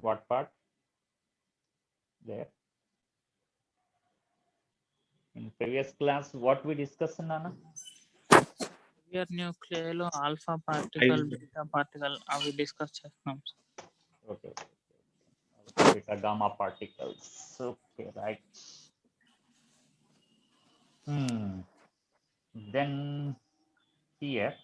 What part? There. In previous class, what we discussed, Nana? Here nuclei లో alpha particle beta particle అవి discuss చేస్తున్నాం sir. Okay. Alpha, beta, gamma particles. Okay, right. Then here,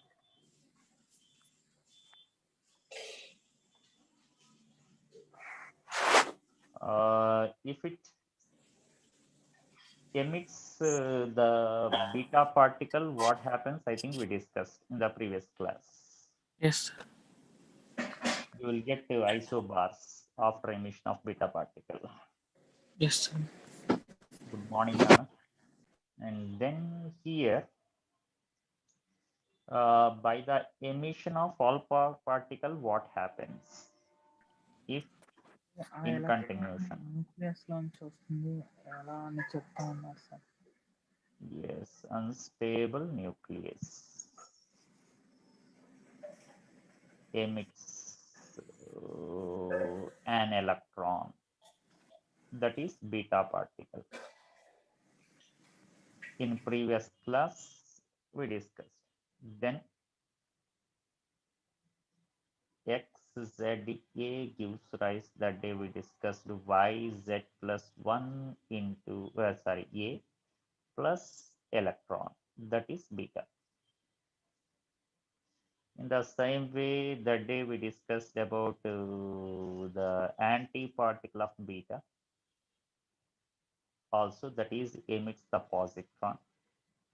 if it emits the beta particle, what happens? I think we discussed in the previous class. Yes sir. You will get isobars after emission of beta particle. Yes sir. Good morning, Nana. And then here, by the emission of alpha particle, what happens? If in continuation. Nucleus లోంచి వస్తుంది ఎలా అని చెప్తా ఉన్నారు sir. Yes, unstable nucleus emits an electron, that is beta particle. In previous class, we discussed. Then XZA gives rise, that day we discussed YZ plus 1 into, A plus electron, that is beta. In the same way, that day we discussed about the antiparticle of beta, also that is emits the positron,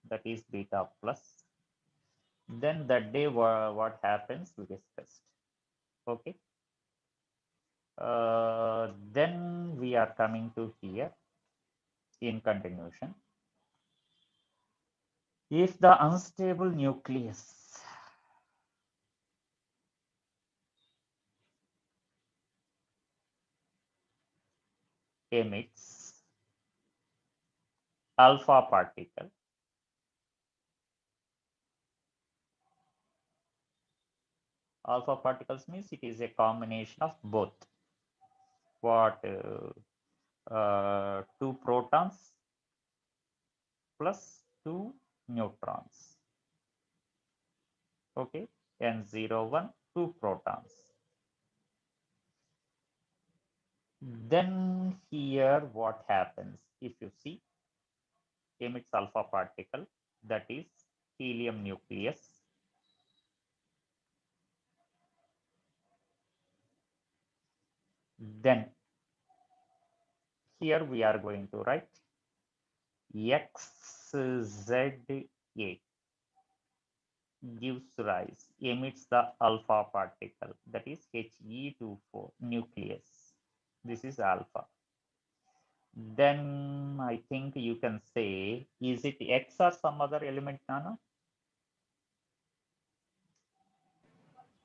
that is beta plus. Then that day what happens we discussed. Okay. Then we are coming to here in continuation. If the unstable nucleus emits alpha particle, alpha particles means it is a combination of both. What? 2 protons plus 2 neutrons. Okay, N01, 2 protons. Then here what happens? If you see, emits alpha particle, that is helium nucleus. Then here we are going to write XZA gives rise, emits the alpha particle, that is He24 nucleus. This is alpha. Then I think you can say, is it X or some other element, Nana?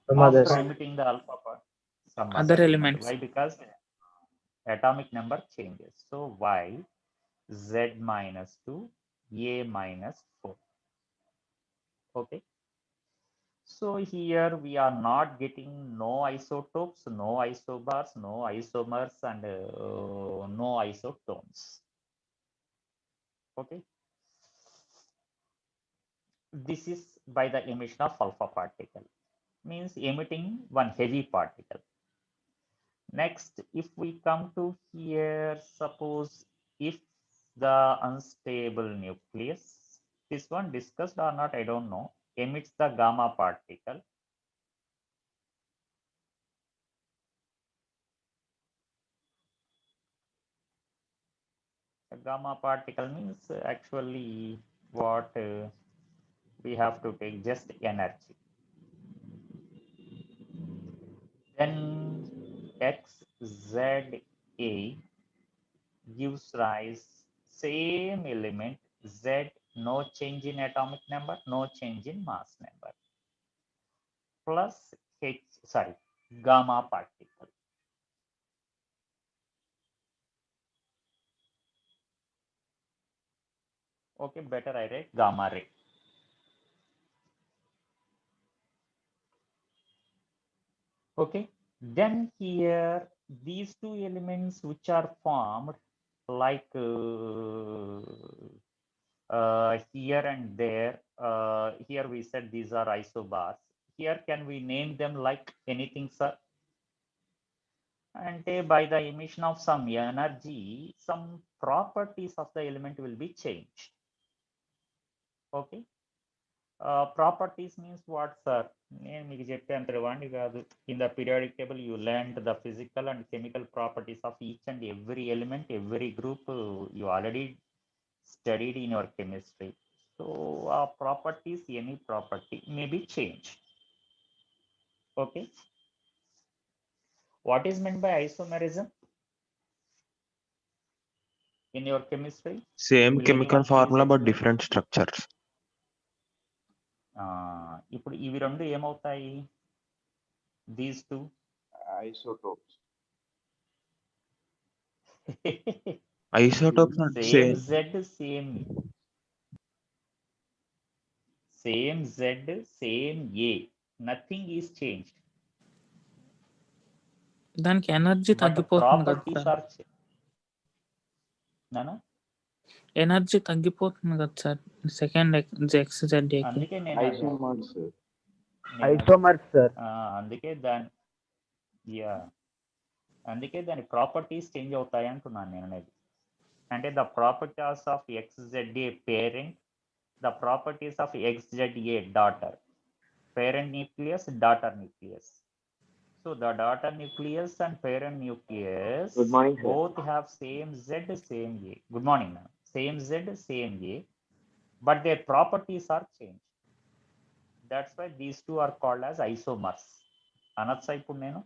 After emitting the alpha part, some Other other elements. Why? Because atomic number changes. So Y Z minus 2, A minus 4. Okay. So here we are not getting no isotopes, no isobars, no isomers, and no isotones. Okay. This is by the emission of alpha particle, means emitting one heavy particle. Next, if we come to here, suppose if the unstable nucleus, this one discussed or not, I don't know, emits the gamma particle. The gamma particle means actually what we have to take just energy. Then XZA gives rise, same element Z, no change in atomic number, no change in mass number, plus gamma particle. Okay, better I write gamma ray. Okay. Then here, these two elements which are formed like here and there, here we said these are isobars. Here, can we name them like anything, sir? And by the emission of some energy, some properties of the element will be changed. Okay. Properties means what, sir? నేను మీకు చెప్పేంత వాడిని కాదు. In the periodic table, you learned the physical and chemical properties of each and every element, every group. You already studied in your chemistry. So, properties, any property may be changed. Okay. What is meant by isomerism in your chemistry? Same Will chemical anyone please formula but explain? different structures. ఇప్పుడు ఇవి రెండు ఏమవుతాయి? These two Isotopes. Isotopes are same same. Z, same Z, same A. Nothing is changed. దానికి energy But తగ్గిపోతుంది కదా properties sir. are నానా energy తగ్గిపోతుంది కదా సార్ సెకండ్ XZ కి. అందుకే నేను Isomers. Isomers, sir. అందుకే అందుకే దాని ప్రాపర్టీస్ చేంజ్ అవుతాయి అంటున్నాను నేను అనేది. అంటే the properties of XZA parent, the properties of XZA daughter. Parent nucleus, daughter nucleus. So the daughter nucleus and parent nucleus Good morning, sir. both have same Z, same A. Good morning, ma'am. Same Z, same A, but their properties are changed. That's why these two are called as isomers. Another ఇప్పుడు నేను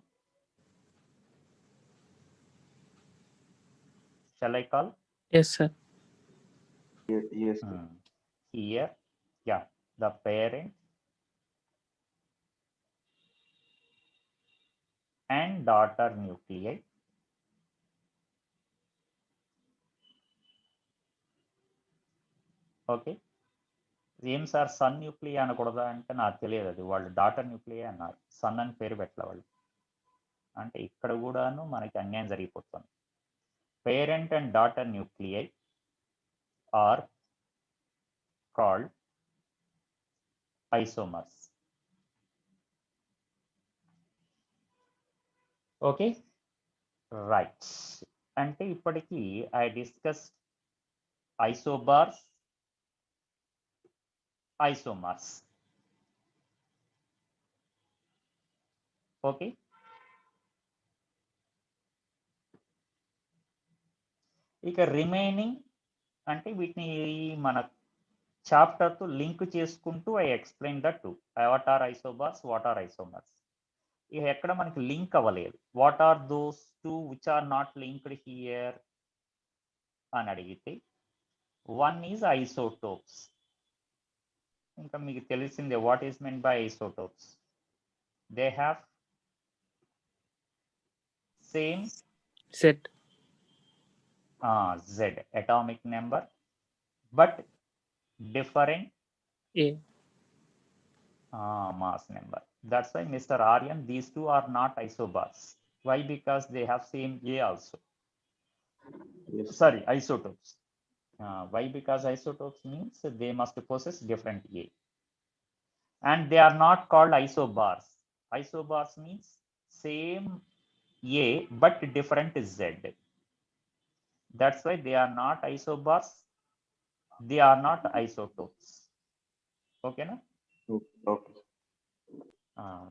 shall I call? Yes sir. Yes. Sir. Here, yeah, the parent and daughter nuclei. Okay. ఏం sir son nuclei అనకూడదా అంటే నాకు తెలియదు, అది వాళ్ళు daughter nuclei అన్నారు, సన్ అని పేరు పెట్టలే వాళ్ళు. అంటే ఇక్కడ కూడాను మనకి అన్యాయం జరిగిపోతుంది. Parent and daughter nuclei are called isomers. Okay, right. అంటే ఇప్పటికీ I discuss isobars, isomers. Okay, ఇక రిమైనింగ్ అంటే వీటిని మన చాప్టర్ తో లింక్ చేసుకుంటూ I explain the two. What are isobars, what are isomers. ఇక ఎక్కడ మనకి లింక్ అవ్వలేదు. What are those two which are not linked here అని అడిగితే, వన్ ఈజ్ ఐసోటోప్స్. ఇంకా మీకు తెలిసిందే what is meant by isotopes. They have same set Z atomic number but different A mass number. That's why Mr. Aryan, these two are not isobars. Why? Because they have same A also. Yes. Sorry, isotopes. Why? Because isotopes means they must possess different A, and they are not called isobars. Isobars means same A but different Z. That's why they are not isobars, they are not isotopes. Okay, na? Okay.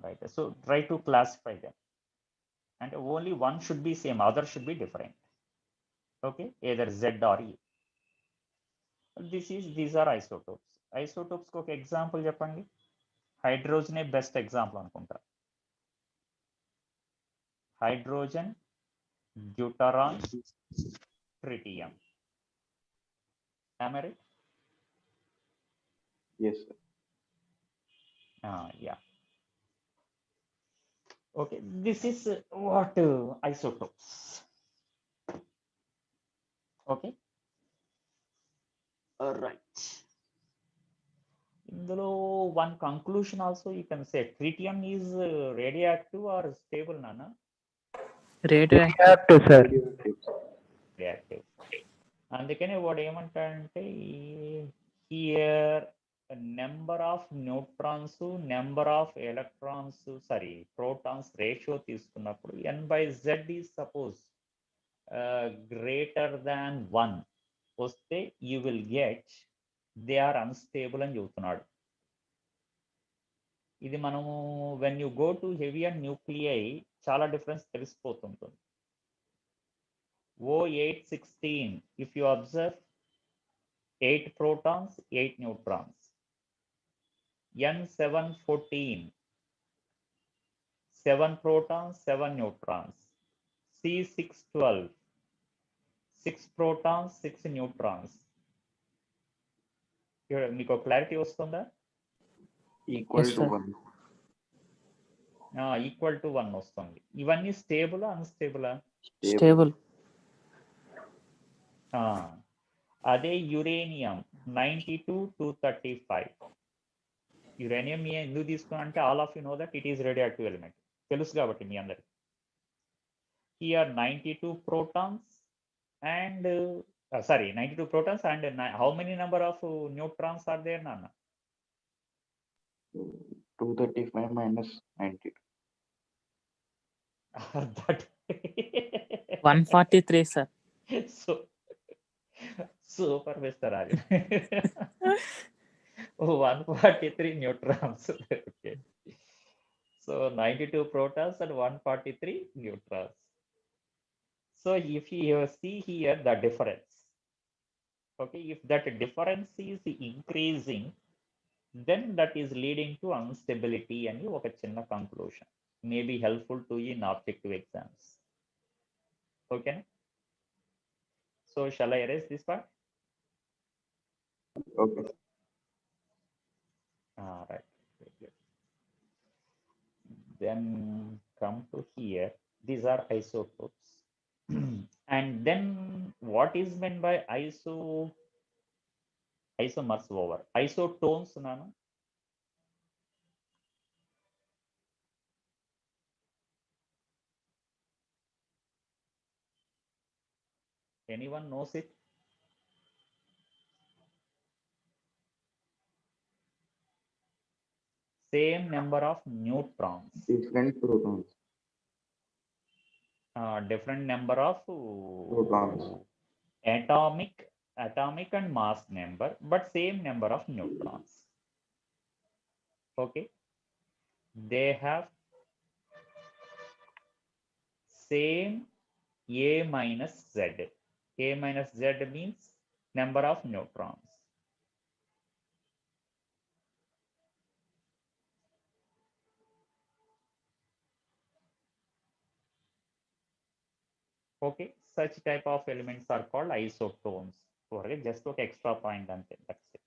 Right. So try to classify them, and only one should be same, other should be different. Okay, either Z or E. These are isotopes. Isotopes కి ఒక example చెప్పండి. హైడ్రోజనే best example అనుకుంటా. Hydrogen, deuteron, tritium. Am I right? Yes. Sir. Yeah. Okay, this is what isotopes. Okay. Right. ఇందులో one conclusion also you can say, tritium is radioactive or stable, Nana? Radio Reactive, sir. Reactive. అందుకనే వాడు ఏమంటాడంటే here number of neutrons number of electrons sorry protons ratio తీసుకున్నప్పుడు n/z is suppose greater than 1 వస్తే you will get they are unstable అని చెబుతున్నాడు. ఇది మనము when you go to heavy and nuclei చాలా డిఫరెన్స్ తెలిసిపోతుంటుంది. O816 if you observe 8 protons 8 neutrons. N714 7 protons 7 neutrons. C612 6 protons 6 neutrons. మీకు clarity వస్తుందా? Equal Yes, to sir. 1. Equal to 1 వస్తుంది. ఇవన్నీ స్టేబుల్ అన్స్టేబులా? స్టేబుల్. అదే యురేనియం 92-235. యురేనియం ఎందుకు తీసుకున్నా అంటే all of you know that it is radio active element తెలుసు కాబట్టి మీ అందరికి. Here 92 protons and 92 protons and how many number of neutrons are there, Nana? 235 minus 92. That 143, sir. so super Mr. Rajan. 143 neutrons. Okay. So 92 protons and 143 neutrons. So if you see here the difference, okay, if that difference is increasing, then that is leading to instability and oka chinna conclusion may be helpful to you in objective exams. Okay, so shall I erase this part? Okay. Right. Then come to here, these are isotopes. And then what is meant by isomers over isotones, Nana? Anyone knows it? Same number of neutrons, Different protons. Different number of Protons. atomic and mass number, but same number of neutrons. Okay, they have same A minus Z. A minus Z means number of neutrons. Okay, such type of elements are called isotones. Okay, just look extra point and that's it.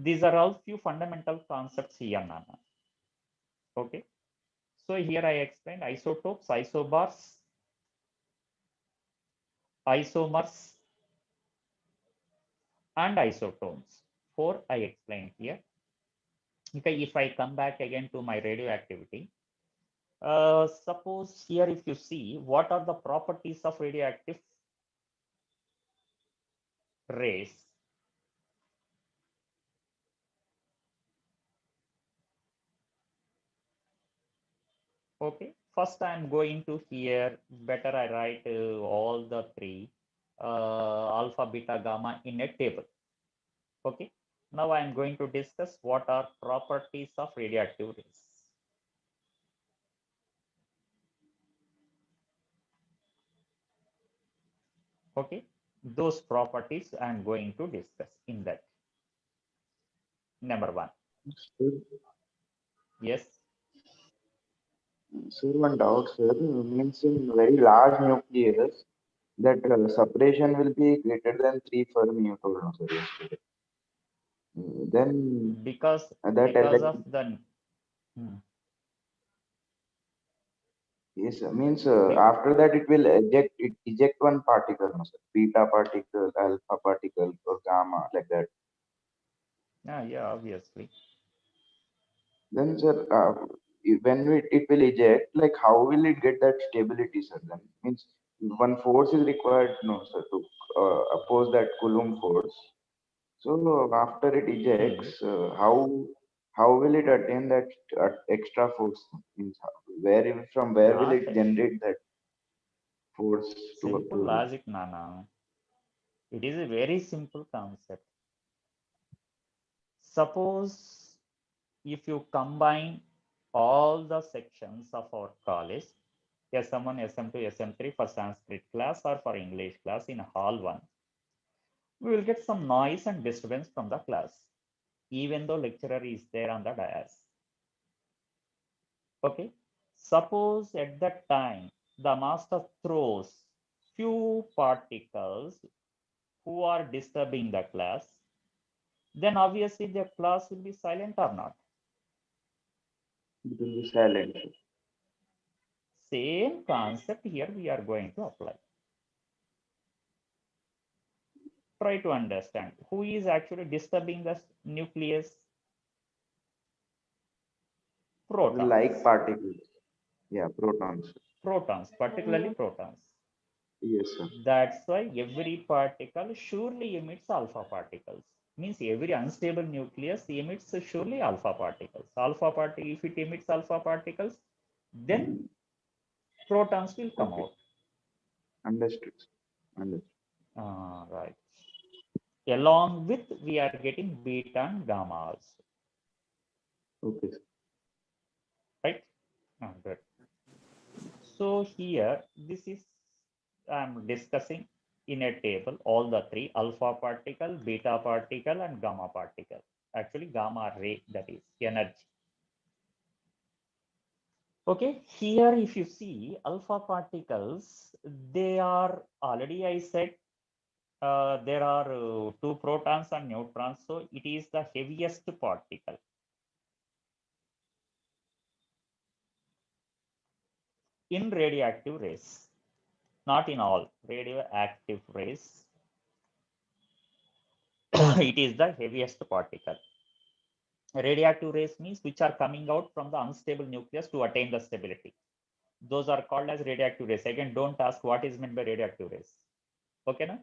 These are all few fundamental concepts here, Nana. Okay, so here I explained isotopes, isobars, isomers, and isotones. 4 I explained here. Okay, if I come back again to my radioactivity, suppose here if you see what are the properties of radioactive rays. Okay, first I am going to here, better I write all the 3 alpha, beta, gamma in a table. Okay, now I am going to discuss what are properties of radioactive rays. Okay, those properties I am going to discuss in that. Number 1. Sir, Yes. sir, one doubt, sir. Means in very large nucleus, that separation will be greater than 3 Fermi, you told us, sir, yesterday. Then Because that of the yes, means after that it will eject one particle, no, sir. Beta particle, alpha particle, or gamma, like that. yeah, obviously. Then, sir, it will eject, like how will it get that stability, sir? Then means one force is required, no, sir, to oppose that Coulomb force. So after it ejects, how will it attain that extra force? Means from where will it Not generate that force to simple oppose it? logic, Nana. It is a very simple concept. Suppose if you combine all the sections of our college, SM1, SM2, SM3 for Sanskrit class or for English class in hall 1, we will get some noise and disturbance from the class, even though lecturer is there on the dais. Okay. Suppose at that time, the master throws few particles who are disturbing the class, then obviously the class will be silent or not. It will be silent. Same concept here we are going to apply. Try to understand who is actually disturbing the nucleus. Protons. Like particles. Yeah, protons. Protons, particularly protons. Yes, sir. That's why every particle surely emits alpha particles. Means every unstable nucleus emits surely alpha particles. Alpha particle, if it emits alpha particles, then protons will come Okay. out. Understood. Understood. Right. Along with we are getting beta and gamma also. Okay, sir. Right? Good. So here, this is I'm discussing in a table all the three: alpha particle, beta particle, and gamma particle. Actually, gamma ray, that is energy. Okay, here if you see alpha particles, they are already I said there are two protons and neutrons, so it is the heaviest particle. In radioactive rays, not in all radioactive rays, it is the heaviest particle. Radioactive rays means which are coming out from the unstable nucleus to attain the stability. Those are called as radioactive rays. Again, don't ask what is meant by radioactive rays. Okay, na?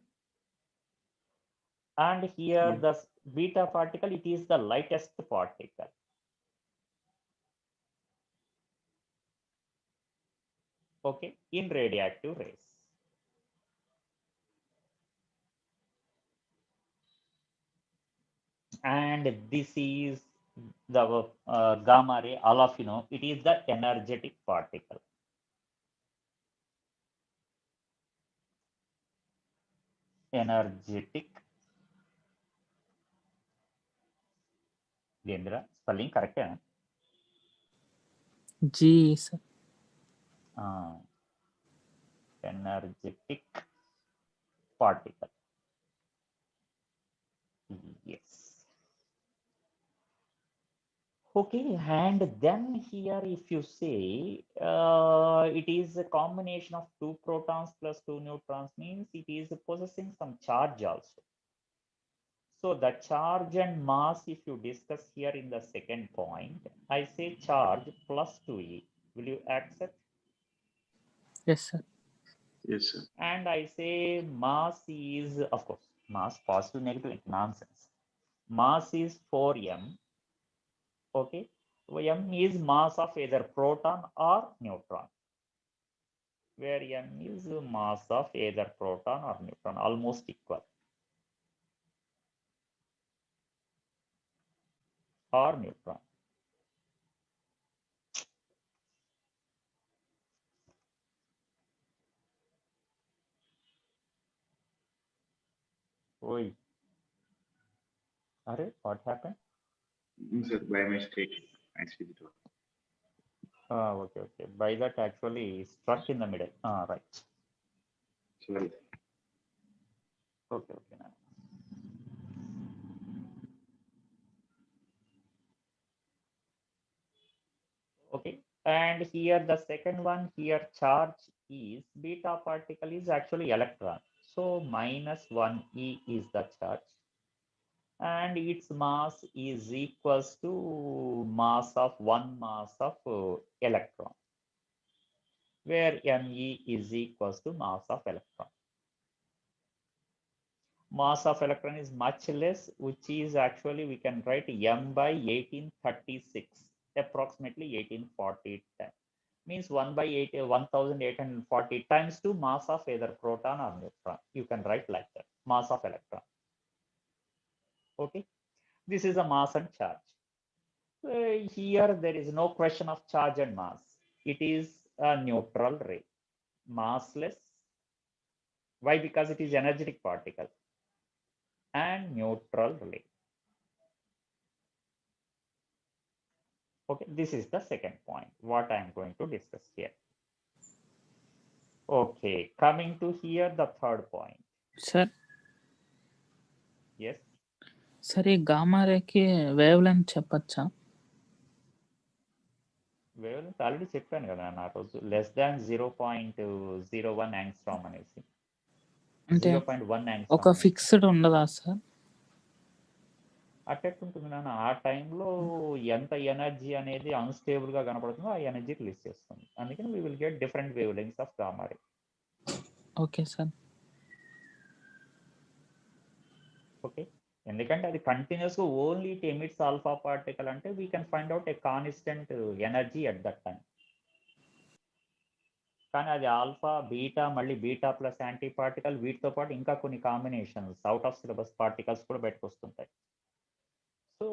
And here the beta particle, it is the lightest particle. Okay, in radioactive rays. And this is the gamma ray, all of you know, it is the energetic particle. Energetic. Gendra, spelling correct? G, sir. Energetic particle. Yes. Okay, and then here if you say it is a combination of two protons plus two neutrons, means it is possessing some charge also. So the charge and mass, if you discuss here in the second point, I say charge plus 2e. Will you accept? Yes, sir. Yes, sir. And I say mass is, of course, mass positive, negative, like nonsense. Mass is 4m. Okay. M is mass of either proton or neutron, where m is mass of either proton or neutron, almost equal, or neutron. Oi. Array, what happened? Sir, by mistake, I switched off. Okay, okay. By that actually struck in the middle. Right. Sorry. Okay, okay. Now. Okay. And here the second one here, charge is beta particle is actually electron. So minus 1e is the charge. and its mass is equals to mass of one mass of electron, where Me is equals to mass of electron. Mass of electron is much less, which is actually we can write M by 1836, approximately 1840 times. Means 1 by 1840 times to mass of either proton or neutron. You can write like that, mass of electron. Okay, this is a mass and charge. Here there is no question of charge and mass. It is a neutral ray, massless. Why? Because it is energetic particle and neutral ray. Okay, this is the second point, what I am going to discuss here. Okay, coming to here, the third point. Sir Yes. సరే gamma రేకి wavelength చెప్పచ్చా? Wavelength already చెప్పాను కదా నా రోజు, less than 0.01 angstrom అనేసి. అంటే 0.1 ఒక యాంగ్స్ట్రామ్ ఫిక్స్డ్ ఉండదా సార్? అట్టెట్టుంటుంది నాన్న, ఆ టైంలో ఎంత ఎనర్జీ అనేది అన్స్టేబుల్ గా కనపడుతుందో ఆ ఎనర్జీ రిలీజ్ చేస్తుంది. అందుకని we will get different wavelengths of gamma ray. Okay sir. Okay, ఎందుకంటే అది కంటిన్యూస్ గా only it emits alpha particle అంటే we can find out a constant energy at that time. కానీ అది ఆల్ఫా బీటా మళ్ళీ beta plus antiparticle, వీటితో పాటు ఇంకా కొన్ని combinations out of syllabus particles కూడా బయటకొస్తుంటాయి. సో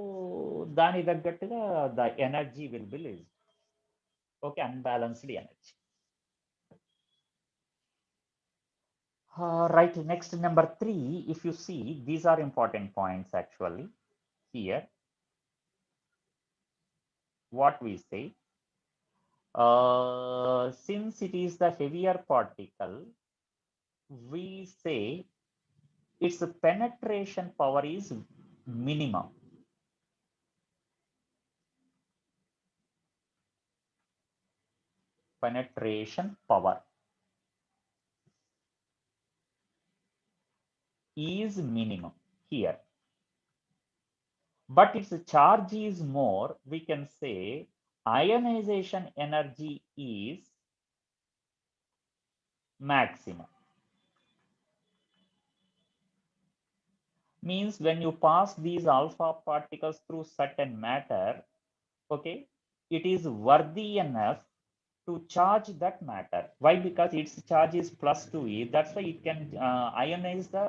దాని తగ్గట్టుగా the energy will be release. Okay, unbalanced energy. Right, next number 3, if you see, these are important points actually here. What we say, since it is the heavier particle, we say its penetration power is minimum. Penetration power is minimum here, but its charge is more. We can say ionization energy is maximum. Means when you pass these alpha particles through certain matter, okay, it is worthy enough to charge that matter. Why? Because its charge is plus 2e. That's why it can ionize the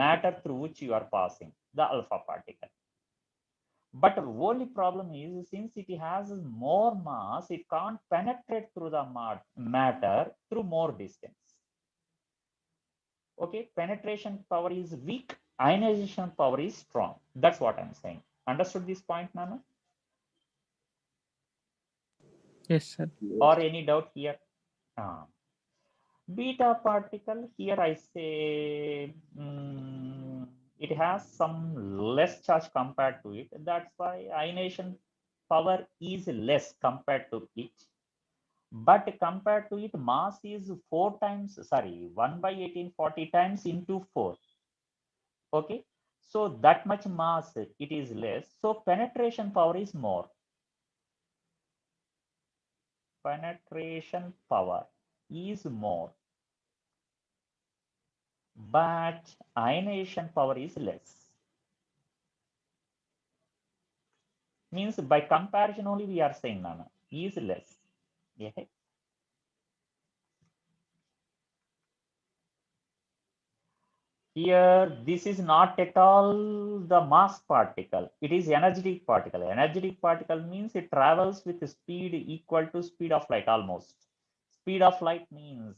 matter through which you are passing the alpha particle. But the only problem is, since it has more mass, it can't penetrate through the matter through more distance. Okay, penetration power is weak, ionization power is strong. That's what I'm saying. Understood this point, Nana? Yes, sir. Or any doubt here? Beta particle, here I say it has some less charge compared to it. That's why ionization power is less compared to it. But compared to it, mass is 4 times, sorry, 1 by 1840 times into 4. Okay, so that much mass it is less, so penetration power is more. Penetration power is more, but ionization power is less. Means by comparison only we are saying Nana is less. Yeah. Here, this is not at all the mass particle. It is energetic particle. Energetic particle means it travels with speed equal to speed of light almost. Speed of light means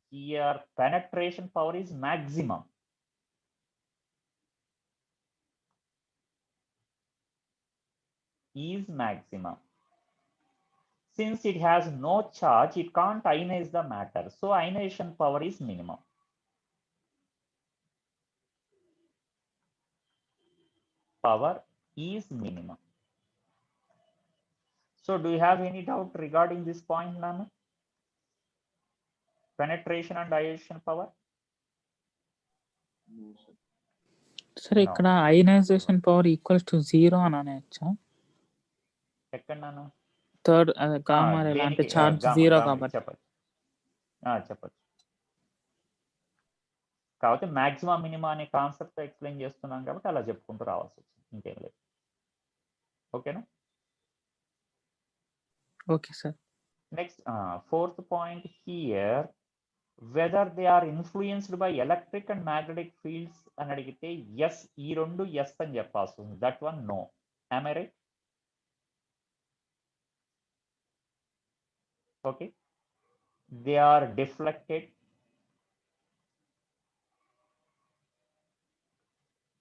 here penetration power is maximum. Is maximum. Since it has no charge, it can't ionize the matter. So ionization power is minimum. Power is minimum. So do you have any doubt regarding this point, Nana? Penetration and ionization power? No, sir. సరే ఇక్కడ ionisation power equals to 0 అని అనొచ్చా? ఎక్కడ నాన్న? Third gamma రే అంటే charge 0 కాబట్టి చెప్పచ్చు. చెప్పచ్చు. కాకపోతే మాక్సిమం మినిమా అనే కాన్సెప్ట్ ఎక్స్ప్లెయిన్ చేస్తున్నాం కాబట్టి అలా చెప్పుకుంటూ రావాల్సి వచ్చింది, ఇంకేం లేదు. ఓకేనా? Okay sir. Next fourth point here, whether they are influenced by electric and magnetic fields అని అడిగితే ఎస్, ఈ రెండు ఎస్ అని చెప్పాల్సి ఉంది. That one no. Am I right? Okay. They are deflected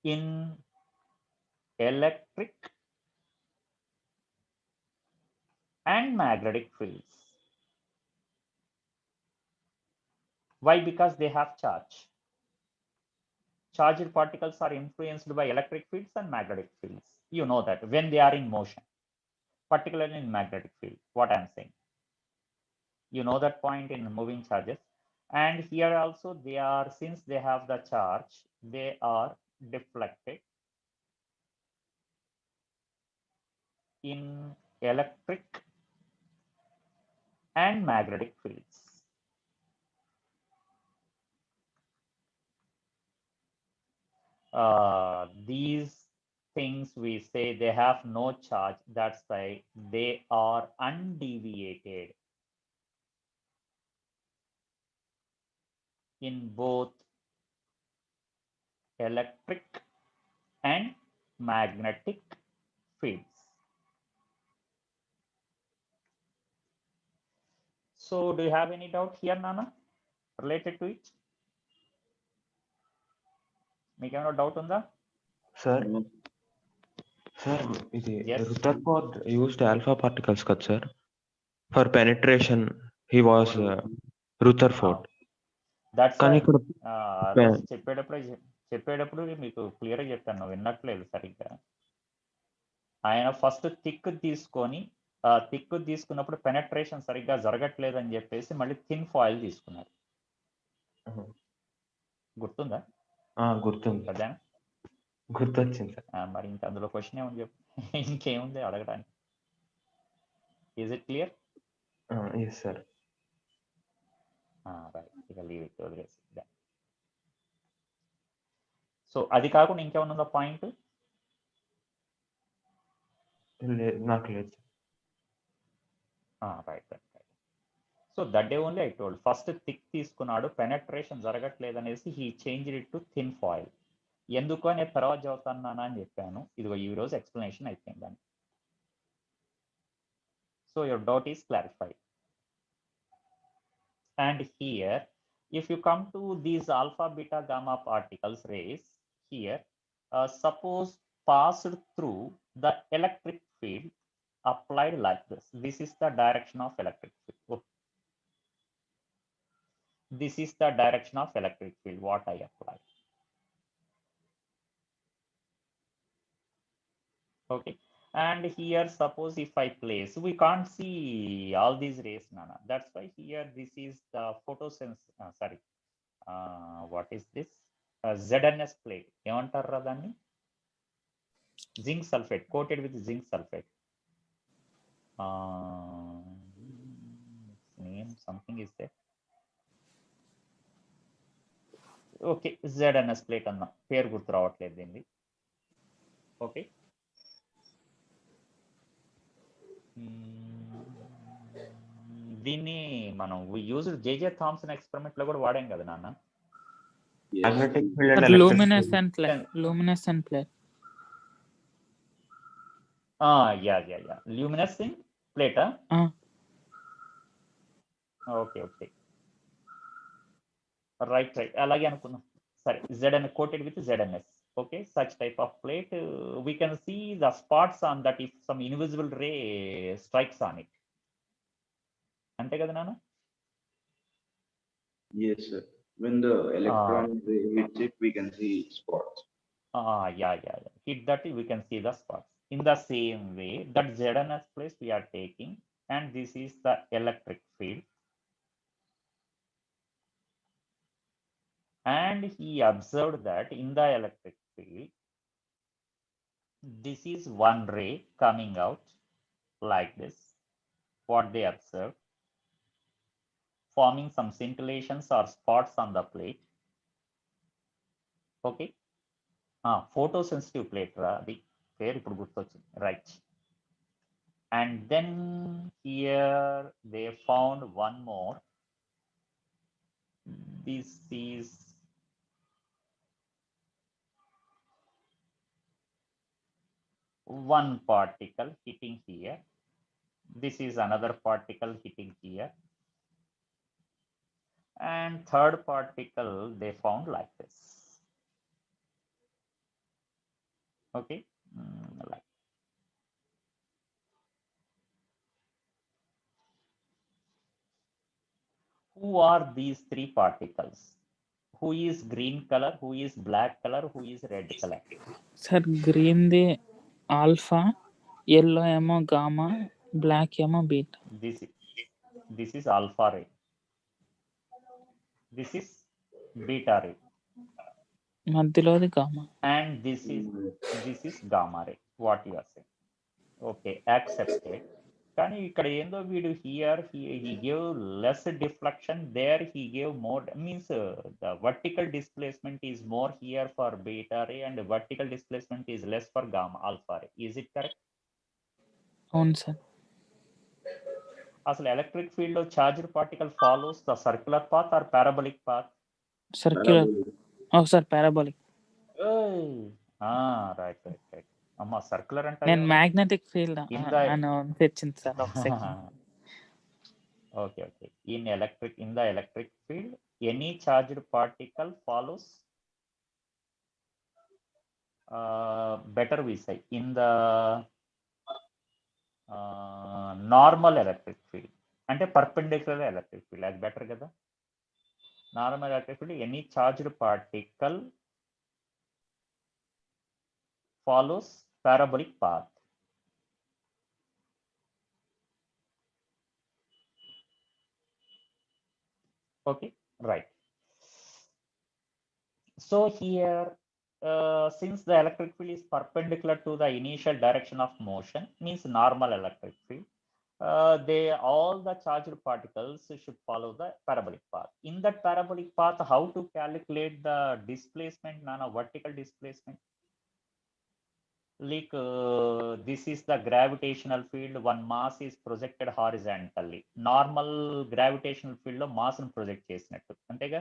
in electric and magnetic fields. Why? Because they have charge. Charged particles are influenced by electric fields and magnetic fields. You know that when they are in motion, particularly in magnetic field, what I'm saying. You know that point in moving charges. And here also they are, since they have the charge, they are deflected in electric and magnetic fields. These things we say they have no charge, that's why they are undeviated in both electric and magnetic fields. So do you have any doubt here, Nana, related to it? మీకు ఏమైనా doubt ఉందా? Sir ఇది Rutherford used alpha particles కదా sir for penetration. He was Rutherford. కానీ ఇక్కడ చెప్పేటప్పుడు మీకు క్లియర్గా చెప్పాను, విన్నట్లేదు సరిగ్గా. ఆయన ఫస్ట్ థిక్ తీసుకొని థిక్ తీసుకున్నప్పుడు పెనట్రేషన్ సరిగ్గా జరగట్లేదు అని చెప్పేసి మళ్ళీ థిన్ ఫాయిల్ తీసుకున్నారు. గుర్తుందా? గుర్తుంది, కదా, గుర్తొచ్చింది సార్. మరి ఇంకా అందులో క్వశ్చన్ ఏముంది చెప్పు, ఇంకేముంది అడగడానికి? Is it clear? Yes sir. Right, ఇక లీవ్ ఇట్, వదిలేసి. సో అది కాకుండా ఇంకేమన్నా ఉందా పాయింట్? నాకు లేదు. Right. So that day only I told, first thick తీసుకున్నాడు, పెనట్రేషన్ జరగట్లేదు అనేసి he change it to thin foil. ఎందుకు అనే తర్వాత చదువుతానా అని చెప్పాను. ఇదిగో ఈ రోజు ఎక్స్ప్లెనేషన్ అయిపోయిందని. So your doubt is clarified. And here if you come to these alpha, beta, gamma particles rays here, suppose passed through the electric field applied like this. This is the direction of electric field. Okay. This is the direction of electric field what I applied. Okay. And here suppose if I place, we can't see all these rays, Nana. That's why here this is the what is this? ZNS plate. ఏమంటారు దాన్ని? Zinc sulphate, coated with zinc sulphate. Name something is there. Okay, ZNS plate అన్న పేరు గుర్తు రావట్లేదు దీన్ని. Okay, దీన్ని మనం used J J Thomson experiment లో కూడా వాడాం కదా నాన్న. Magnetic field and luminescent plate. Yeah luminescent ప్లేటా? ఓకే, రైట్, అలాగే అనుకున్నాం. సరే, ZN coated with ZNS. Okay, such type of plate, we can see the spots on that if some invisible ray strikes on it. Ante kada nana? Yes sir, when the electron ray hits it we can see spots. Yeah, hit that we can see the spots. In the same way, that ZNS place we are taking, and this is the electric field, and he observed that in the electric field, this is one ray coming out like this, what they observe, forming some scintillations or spots on the plate. Okay, photosensitive plate రా అది పేరు ఇప్పుడు గుర్తొచ్చింది, right. And then here they found one more. This is one particle hitting here. This is another particle hitting here. And third particle they found like this. Okay. Like. Who are these three particles? Who is green color? Who is black color? Who is red color? Sir green the alpha, yellow ఏమో gamma, black ఏమో beta. This is alpha ray. This is beta ray. మధ్యలోది gamma. And this is gamma ray. What you are saying? Okay, accepted. కానీ ఇక్కడ ఏందో వీడు here he gave less deflection, there he gave more, means the vertical displacement is more here for beta ray and vertical displacement is less for gamma alpha ray. Is it correct? అవును sir. అసలు electric field లో charged particle follows the circular path or parabolic path? Circular. Sir parabolic. Right right right. అమ్మా circular అంటే నేను magnetic field అని తెచ్చింది sir ఒక second. Okay okay. In the electric field any charged particle follows better we say in the normal electric field, అంటే perpendicular electric field, అది better కదా. Normal electric field any charged particle follows parabolic path. Okay, right. So here, since the electric field is perpendicular to the initial direction of motion, means normal electric field, all the charged particles should follow the parabolic path. In that parabolic path, how to calculate the displacement, vertical displacement? Like this is the gravitational field, one mass is projected horizontally. Normal gravitational field lo mass nu project chesinattu antega,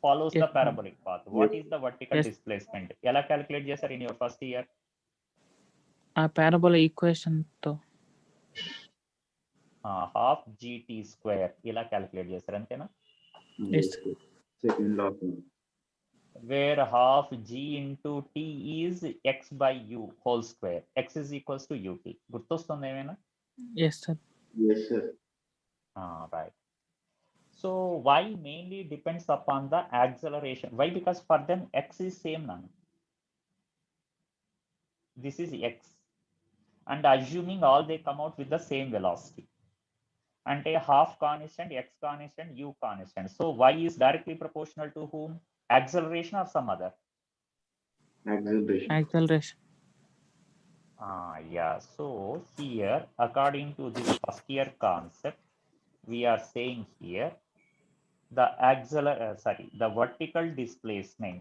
follows the parabolic path. What is the vertical displacement? Ela calculate chesaru in your first year? ఆ parabola equation తో half gt square ఇలా calculate చేసారు అంతేనా? Second law. Where half g into t is x by u whole square. X is equals to ut. గుర్తొస్తుంది ఏమైనా? yes sir. Right. So y mainly depends upon the acceleration. Why? Because for them x is same now. This is x, and assuming all they come out with the same velocity, and a half constant, x constant, u constant. So y is directly proportional to whom? Acceleration or some other? Acceleration. Yeah. So here, according to this first year concept, we are saying here the vertical displacement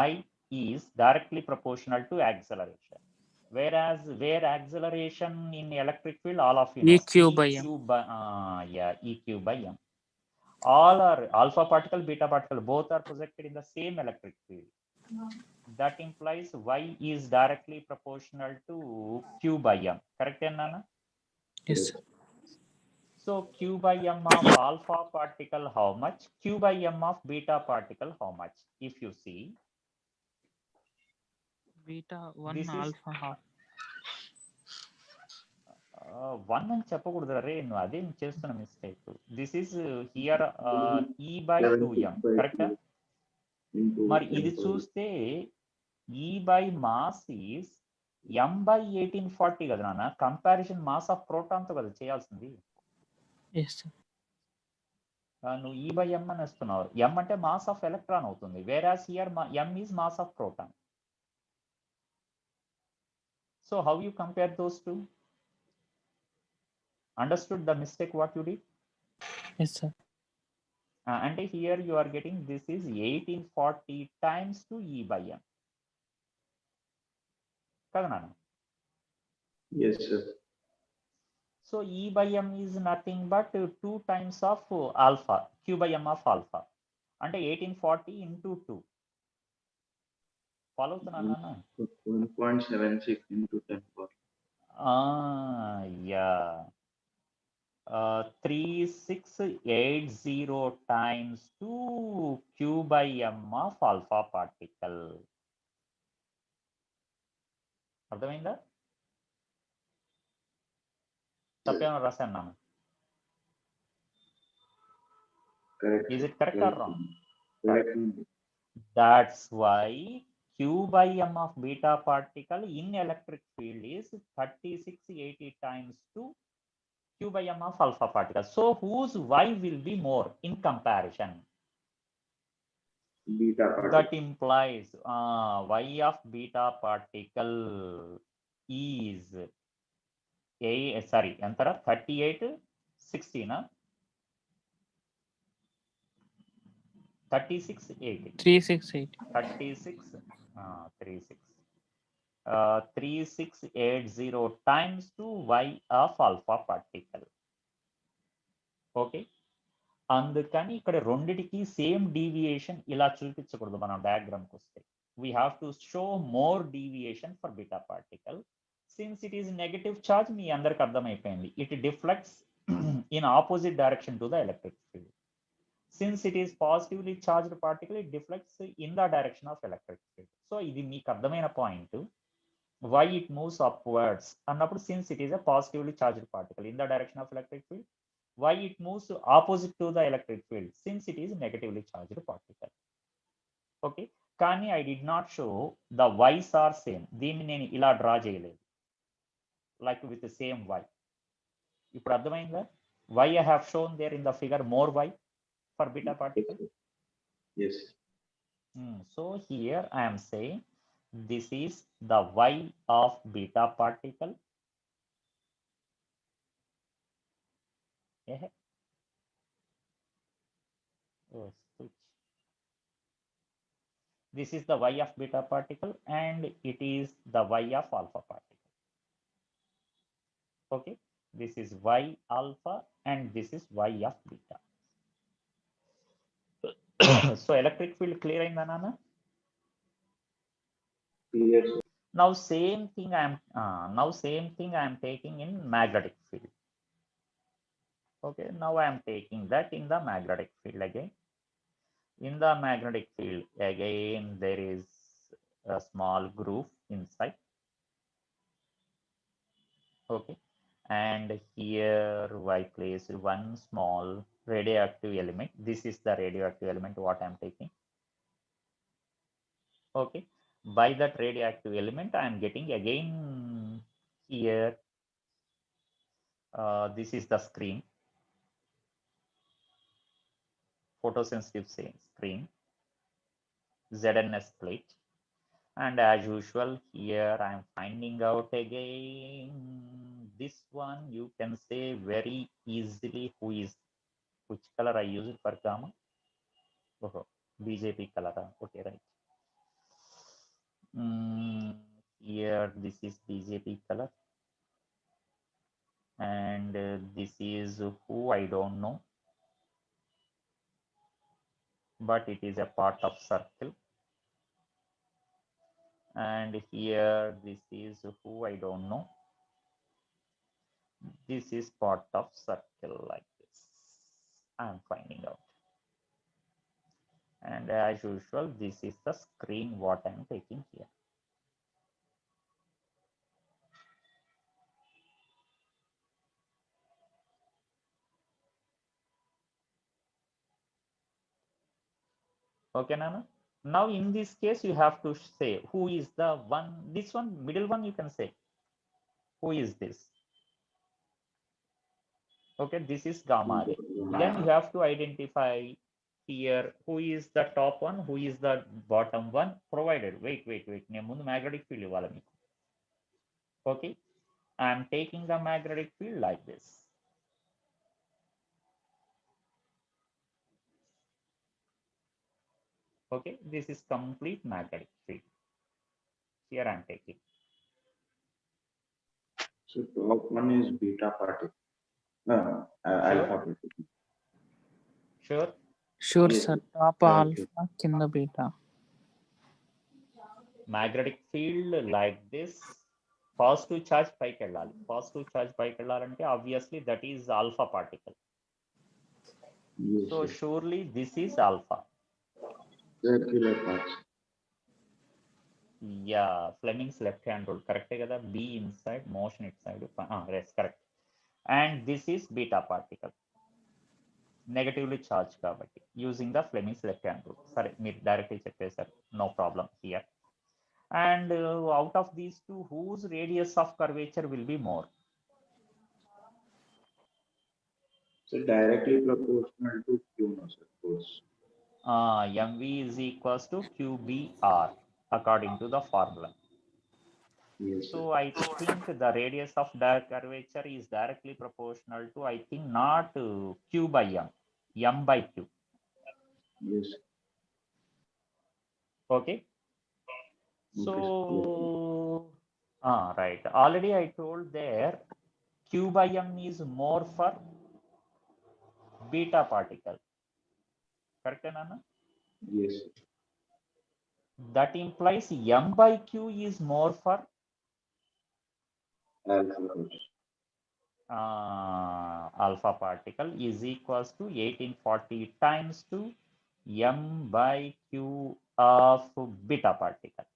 y is directly proportional to acceleration. Whereas where acceleration in electric field, all of you know, EQ by m. EQ by m. All are alpha particle, beta particle, both are projected in the same electric field. That implies y is directly proportional to q by m. Correct, Nana? Yes. So q by m of alpha particle how much? Q by m of beta particle how much? If you see, beta 1 alpha half. 1 అని చెప్పకూడదు రే, నువ్వు అదే చేస్తున్న mistake. This is here e by 2m, కరెక్టా? మరి ఇది చూస్తే e by mass is m by 1840 కదా నాన్న. కంపారిజన్ మాస్ ఆఫ్ ప్రోటాన్ తో కదా చేయాల్సింది. yes sir. నువ్వు E by M అని వస్తున్నావు. M అంటే మాస్ ఆఫ్ ఎలక్ట్రాన్ అవుతుంది, వేరాస్ here M is mass of proton. So how you compare those two? Understood the mistake what you did? Yes, sir. And here you are getting this is 1840 times to E by M. కదా నాన్న? Yes, sir. So E by M is nothing but 2 times of alpha, Q by M of alpha. అంటే 1840 into 2. Follow అవుతున్నాను నాన్న? 1.76 into 10 power. Yeah. 3680 times 2 Q by M of alpha particle. అర్థమైందా? తప్పేమో రాశాను నాన్న. Correct. Is it correct or wrong? Correct. That's why Q by M of beta particle in electric field is 3680 times 2 Q by M of alpha particle. So whose Y will be more in comparison? Beta particle. That implies Y of beta particle is entara 3860 na 3680 368. 3680 times to Y of alpha particle. Okay, అందుకని ఇక్కడ రెండిటికి same deviation ఇలా చూపించకూడదు. మనం డయాగ్రామ్కి వస్తే we have to show more deviation for beta particle. Since it is negative charge, మీ అందరికి అర్థమైపోయింది, it deflects in opposite direction to the electric field. Since it is positively charged particle, it deflects in the direction of electric field. So ఇది మీకు అర్థమైన point. Why it moves upwards అన్నప్పుడు, since it is a positively charged particle in the direction of electric field, why it moves opposite to the electric field, since it is negatively charged particle. Okay, కానీ I did not show the Y's are same. దీన్ని నేను ఇలా draw చేయలేదు, like with the same Y. ఇప్పుడు అర్థమైందా? Why I have shown there in the figure more Y for beta particle? Yes. So here I am saying this is the Y of beta particle. Switch. This is the Y of beta particle and it is the Y of alpha particle. Okay, this is Y alpha and this is Y of beta. So electric field clear in the nana? Clear. Now same thing I am taking in magnetic field. Okay, now I am taking that in the magnetic field again. In the magnetic field again there is a small groove inside. Okay, and here I place one small radioactive element. This is the radioactive element what I am taking. Okay, by that radioactive element I am getting again here this is the screen, photosensitive screen, ZNS plate, and as usual here I am finding out again this one. You can say very easily which color I used for gamma. BJP color. Okay, right. Here this is BJP color and this is who I don't know, but it is a part of circle. And here this is who I don't know. This is part of circle like this. I am finding out. And as usual, this is the screen what I am taking here. Okay, Nana? Now in this case, you have to say who is the one, this one, middle one, you can say. Who is this? Okay, this is gamma ray. Then you have to identify here who is the top one, who is the bottom one, provided. Wait. నేను ముందు magnetic field ఇవ్వాలి మీకు. Okay, I am taking the magnetic field like this. Okay, this is complete magnetic field. Here I am taking. So top one is beta particle. Alpha particle. Sure. Sure, Yes, sir. sir. Top Okay. alpha, కింద beta. Magnetic field like this. Positive charge పైకి వెళ్ళాలి. Positive charge పైకి వెళ్ళాలంటే obviously that is alpha particle. Yes, So sir. surely this is alpha. Circular parts. Yeah, Fleming's left hand rule. Correct కదా? B inside, motion inside. Yes, correct. And this is beta particle. Negatively charged కాబట్టి using the Fleming's left hand rule. సరే మీరు directly చెప్పేశారు. No problem here. And out of these two, whose radius of curvature will be more? So directly proportional to Q, no, sir, force. MV is equals to QBR according to the formula. Yes, So sir. I think the radius of curvature is directly proportional to, I think, not Q by M, M by Q. Yes. Okay. So, Okay. right. Already I told there, Q by M is more for beta particle. Correct, Nana? Yes. That implies M by Q is more for Alpha particle. Alpha particle is equals to 1840 times to M by Q of beta particle.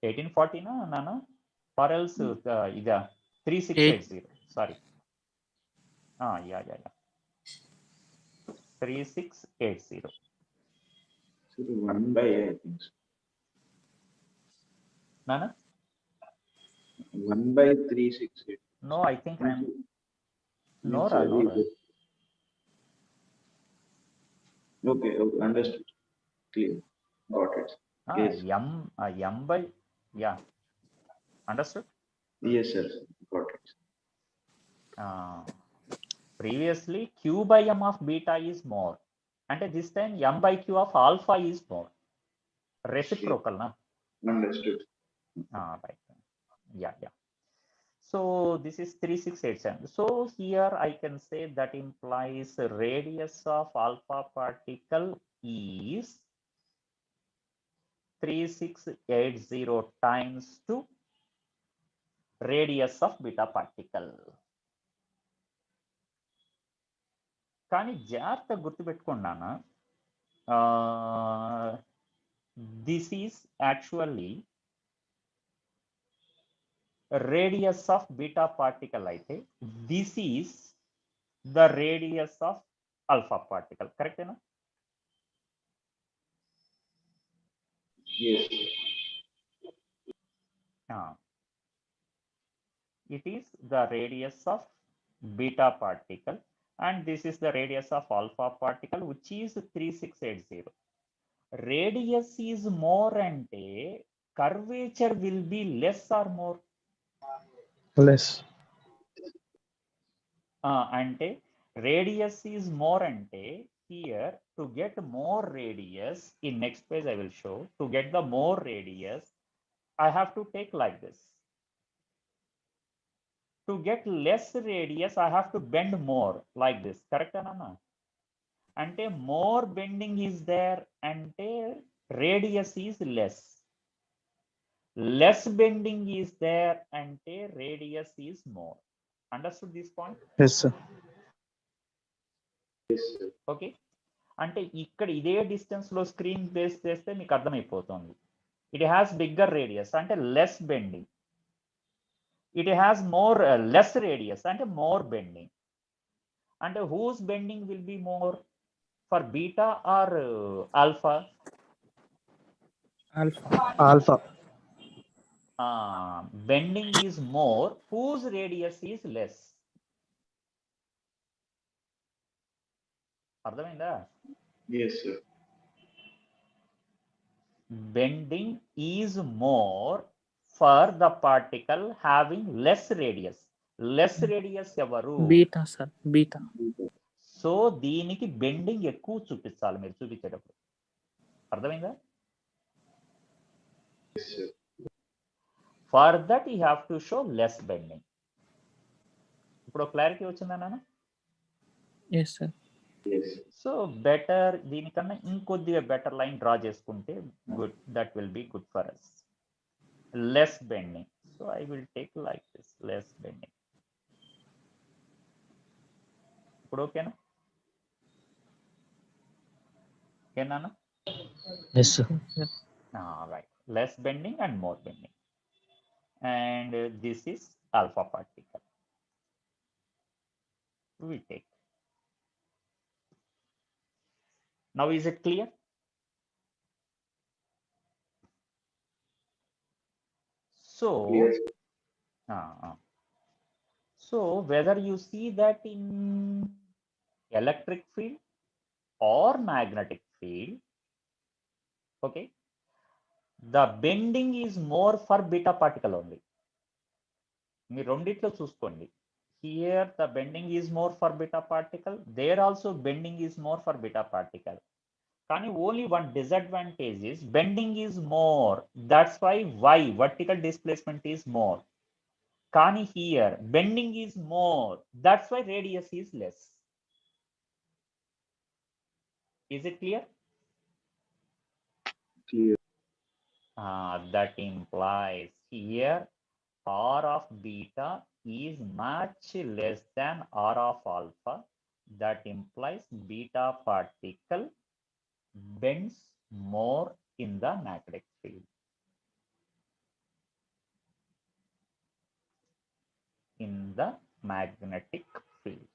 1840 na Nana? Or else ida 3680. Sorry. Yeah. 3680. So 1 by, I think so. Nana? 1 by 368. No, I think I'm Means, Nora. Okay, understood. Clear. Got it. Yes. M by, yeah. Understood? Yes, sir. Got it. Previously Q by M of beta is more, and this time M by Q of alpha is more. Reciprocal, na? Understood. Right. Yeah. So this is 3687. So here I can say that implies radius of alpha particle is 3680 times to radius of beta particle. కానీ జాగ్రత్తగా గుర్తుపెట్టుకున్నాను, this is actually radius of beta particle అయితే this is the radius of alpha particle. కరెక్టేనా? Yes. It is the radius of beta particle, and this is the radius of alpha particle, which is 3680. Radius is more ante curvature will be less or more? Less. Ante radius is more ante here, to get more radius, in next page I will show, to get the more radius I have to take like this. To get less radius I have to bend more like this. Correct, Anna? Ante more bending is there, ante radius is less. Less bending is there, ante radius is more. Understood this point? Yes, sir. Yes, sir. Okay. అంటే ఇక్కడ ఇదే distance లో screen base చేస్తే మీకు అర్థమైపోతుంది. It has bigger radius అంటే less bending. It has more less radius అంటే more bending. అంటే whose bending will be more for beta or alpha? Alpha. Bending is more, whose radius is less? అర్థమైందా? Yes, sir. Bending is more for the particle having less radius. Less radius ఎవరు? Beta sir, beta. So దీనికి bending ఎక్కువ చూపించాలి మీరు చూపించేటప్పుడు. అర్థమైందా? Yes, sir. For that you have to show less bending. ఇప్పుడు clarity వచ్చిందా నాన్న? Yes sir. Yes. So better, దీనికన్నా ఇంకొద్దిగా బెటర్ లైన్ డ్రా చేసుకుంటే good, that will be good for us. Less bending. So I will take like this, less bending. ఇప్పుడు ఓకేనా? ఓకేనా? Yes, sir. Right. Less bending and more bending. And this is alpha particle. We take. Now is it clear? So, Yes. So whether you see that in electric field or magnetic field, okay, the bending is more for beta particle only. మీరు రెండిట్లో చూసుకోండి. Here the bending is more for beta particle. There also bending is more for beta particle. కానీ only one disadvantage is bending is more. That's why vertical displacement is more. కానీ here bending is more. That's why radius is less. Is it clear? Clear. That implies here R of beta is much less than R of alpha. That implies beta particle bends more in the magnetic field. In the magnetic field.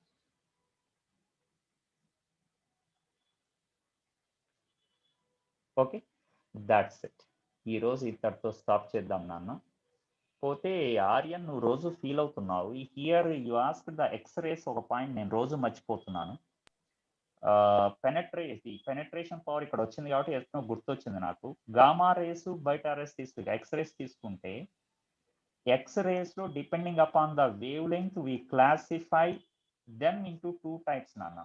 Okay, that's it. ఈ రోజు ఇక్కడితో stop చేద్దాం నాన్న. పోతే ఆర్యన్, నువ్వు రోజు feel అవుతున్నావు. Here you ask the X-rays. ఒక పాయింట్ నేను రోజు మర్చిపోతున్నాను. పెనట్రేషన్ పవర్ ఇక్కడ వచ్చింది కాబట్టి ఎన్నో గుర్తొచ్చింది నాకు. గామా రేస్, బయట రేస్ తీసుకుంటే, ఎక్స్రేస్ తీసుకుంటే, ఎక్స్రేస్ లో depending upon the wavelength we classify them into two types నాన్న.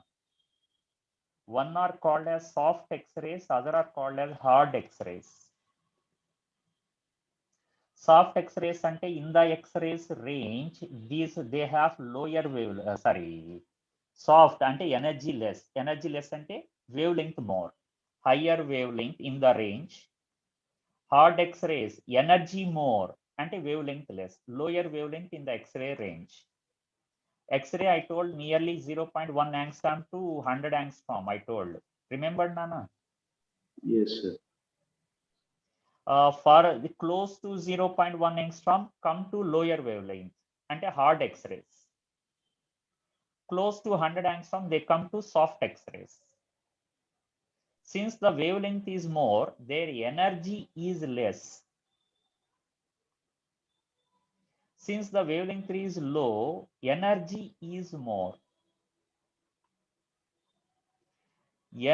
One are called as soft X-rays, other are called as hard X-rays. Soft X-rays ante in the X-rays range, these they have lower wave, soft ante energy less. Energy less ante wavelength more. Higher wavelength in the range. Hard X-rays energy more ante wavelength less. Lower wavelength in the X-ray range. X-ray I told nearly 0.1 angstrom to 100 angstrom I told. Remember Nana? Yes, sir. For the close to 0.1 angstrom come to lower wavelength and hard X-rays. Close to 100 angstrom they come to soft X-rays. Since the wavelength is more, their energy is less. Since the wavelength is low, energy is more.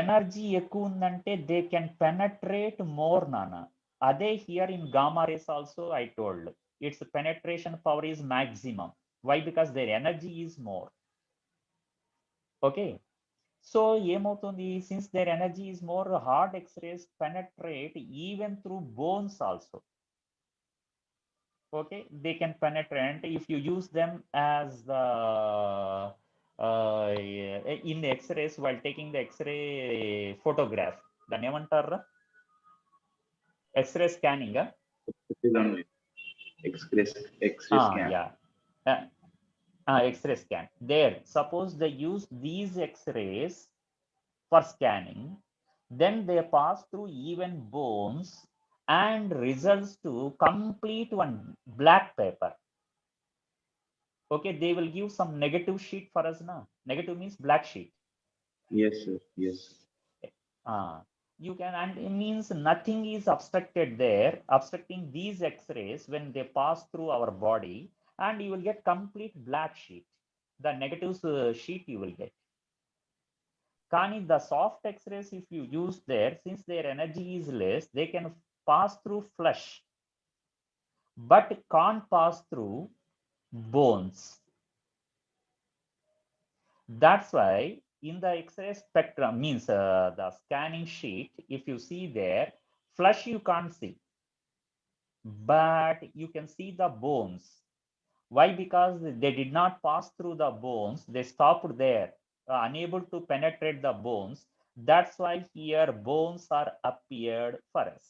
Energy ఎక్కువ ఉందంటే they can penetrate more nana. Ade here in gamma rays also I told its penetration power is maximum. Why? Because their energy is more. Okay. So ఏమవుతుంది? Since their energy is more, hard X-rays penetrate even through bones also. Okay, they can penetrate if you use them as the in the X-rays while taking the X-ray photograph. దాన్ని ఏమంటారా? X-ray scanning. X-ray scan. Yeah. X-ray scan. There, suppose they use these X-rays for scanning, then they pass through even bones and results to complete one black paper. Okay, they will give some negative sheet for us now. Negative means black sheet. Yes, sir. Yes. You can, and it means nothing is obstructed there, obstructing these X-rays when they pass through our body, and you will get complete black sheet. The negative sheet you will get. Kani the soft X-rays, if you use there, since their energy is less, they can pass through flesh, but can't pass through bones. That's why in the X-ray spectrum, means the scanning sheet, if you see there, flesh you can't see, but you can see the bones. Why? Because they did not pass through the bones, they stopped there, unable to penetrate the bones. That's why here bones are appeared for us.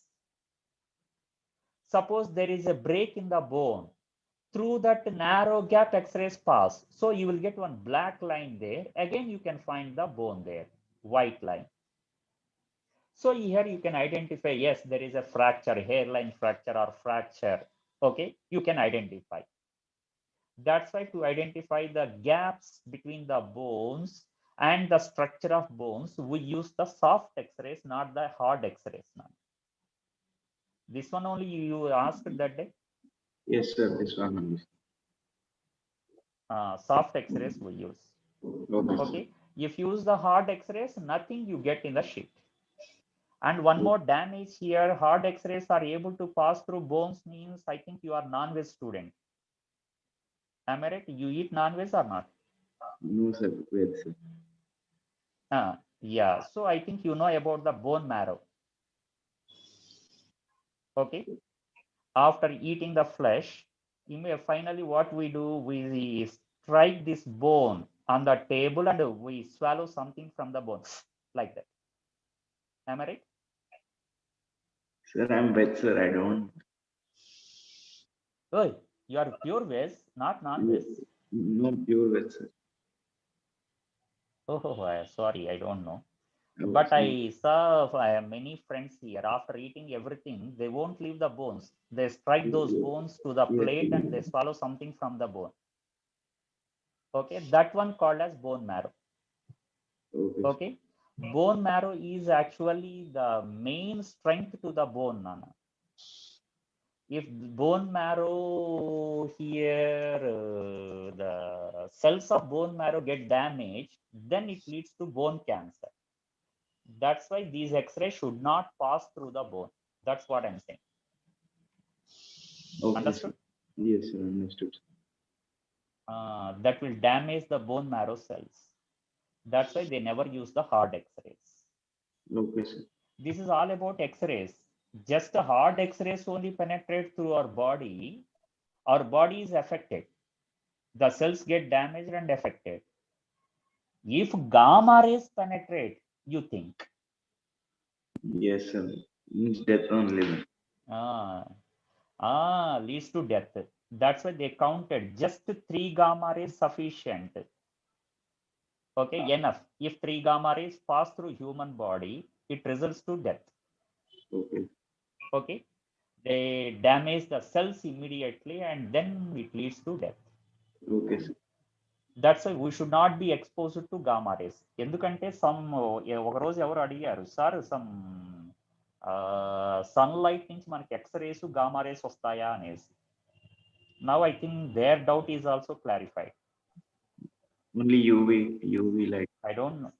Suppose there is a break in the bone, through that narrow gap X-rays pass, so you will get one black line there. Again you can find the bone there, white line. So here you can identify, yes, there is a fracture, hairline fracture or fracture. Okay, you can identify. That's why to identify the gaps between the bones and the structure of bones, we use the soft X-rays, not the hard X-rays now. This one only you asked that day? Yes, sir. This one only. Soft X-rays we use. Okay. Okay, if you use the hard X-rays, nothing you get in the sheet. And one more damage here, hard X-rays are able to pass through bones, means I think you are non-veg student. Am I right? You eat non-veg or not? No, sir. Wait, sir. Yeah, so I think you know about the bone marrow. Okay, after eating the flesh, finally what we do, we strike this bone on the table and we swallow something from the bone like that. Am I right? Sir, I'm veg, sir. I don't. Oh, you are pure veg, not non-veg. No, pure veg, sir. Oh, sorry, I don't know. Oh, But sir. I saw many friends here, after eating everything, they won't leave the bones. They strike those bones to the plate and they swallow something from the bone. Okay, that one called as bone marrow. Okay. Okay, bone marrow is actually the main strength to the bone, Nana. If bone marrow here, the cells of bone marrow get damaged, then it leads to bone cancer. That's why these X-rays should not pass through the bone. That's what I'm saying. Okay, Understood? sir. Yes, sir. Understood. That will damage the bone marrow cells. That's why they never use the hard X-rays. Okay, sir. This is all about X-rays. Just a hard X-rays only penetrate through our body. Our body is affected. The cells get damaged and affected. If gamma rays penetrate, you think? Yes, sir. Means death only. Leads to death. That's why they counted just 3 gamma rays sufficient. Okay, enough. If 3 gamma rays pass through human body, it results to death. Okay. Okay, they damage the cells immediately and then it leads to death. Okay, sir. That's why we should not be exposed to gamma rays. ఎందుకంటే some ఒక రోజు ఎవరు అడిగారు, sir some sunlight నుంచి మనకి X-rays gamma rays వస్తాయా అనేసి. Now I think there doubt is also clarified. Only UV light. I don't know.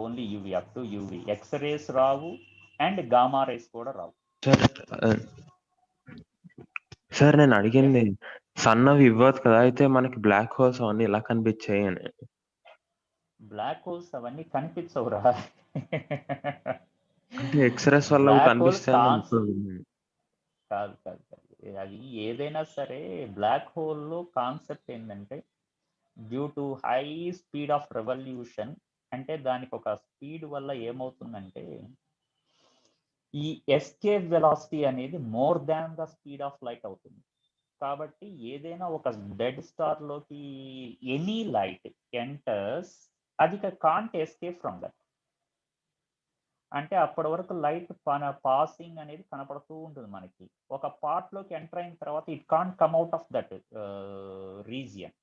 Only UV, up to UV. X-rays Rao and gamma rays కూడా రావు. Sir నేను అడిగింది sun అవి ఇవ్వదు కదా, అయితే మనకి బ్లాక్ హోల్స్ అవన్నీ ఎలా కనిపించాయి అని. బ్లాక్ హోల్స్ అవన్నీ కనిపించవురా. అంటే ఎక్స్రేస్ వల్ల కనిపిస్తాయి. కాదు కాదు కాదు, అది ఏదైనా సరే బ్లాక్ హోల్లో కాన్సెప్ట్ ఏంటంటే due to high speed of revolution, అంటే దానికి ఒక స్పీడ్ వల్ల ఏమవుతుందంటే ఈ ఎస్కేప్ వెలాసిటీ అనేది more than the speed of light అవుతుంది. కాబట్టి ఏదైనా ఒక డెడ్ స్టార్ లోకి ఎనీ లైట్ ఎంటర్స్, అది కాంట్ ఎస్కేప్ ఫ్రమ్ దట్. అంటే అప్పటి వరకు లైట్ పాసింగ్ అనేది కనపడుతూ ఉంటుంది మనకి. ఒక పార్ట్ లోకి ఎంటర్ అయిన తర్వాత it can't come out of that region.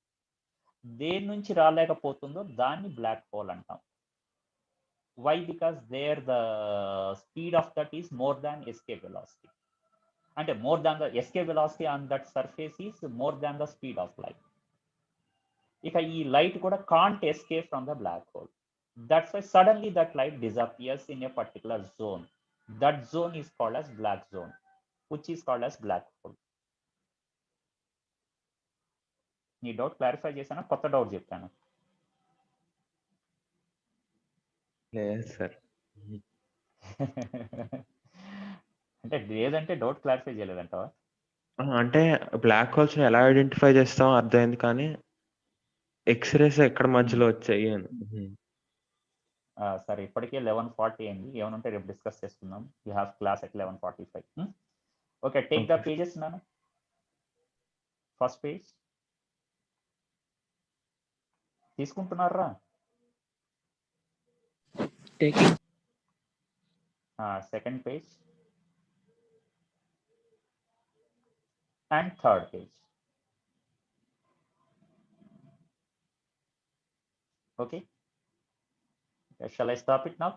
దేని నుంచి రాలేకపోతుందో దాన్ని బ్లాక్ హోల్ అంటాం. Why? Because there the speed of that is more than escape velocity. అంటే more than the escape velocity on that surface is more than the speed of light. ఇక ఈ light కూడా can't escape from the black hole. That's why suddenly that light disappears in a particular zone. That zone is called as black zone, which is called as black hole. నీ doubt clarify చేశానా, కొత్త doubt చెప్పాను? లేదు sir. అంటే లేదంటే doubt clarify చేయలేదంటావా? అంటే black holes ఎలా identify చేస్తాం అర్థమైంది, కానీ ఎక్స్రేస్ ఎక్కడ మధ్యలో వచ్చాయి అని. సరే, ఇప్పటికే 11:40 అయింది. ఏమైనా ఉంటే రేపు డిస్కస్ చేసుకుందాం. You have class at 11:45. Okay, take the pages నాన్న. ఫస్ట్ పేజ్ తీసుకుంటున్నారా? Taking. Second page and third page. Okay. Shall I stop it now?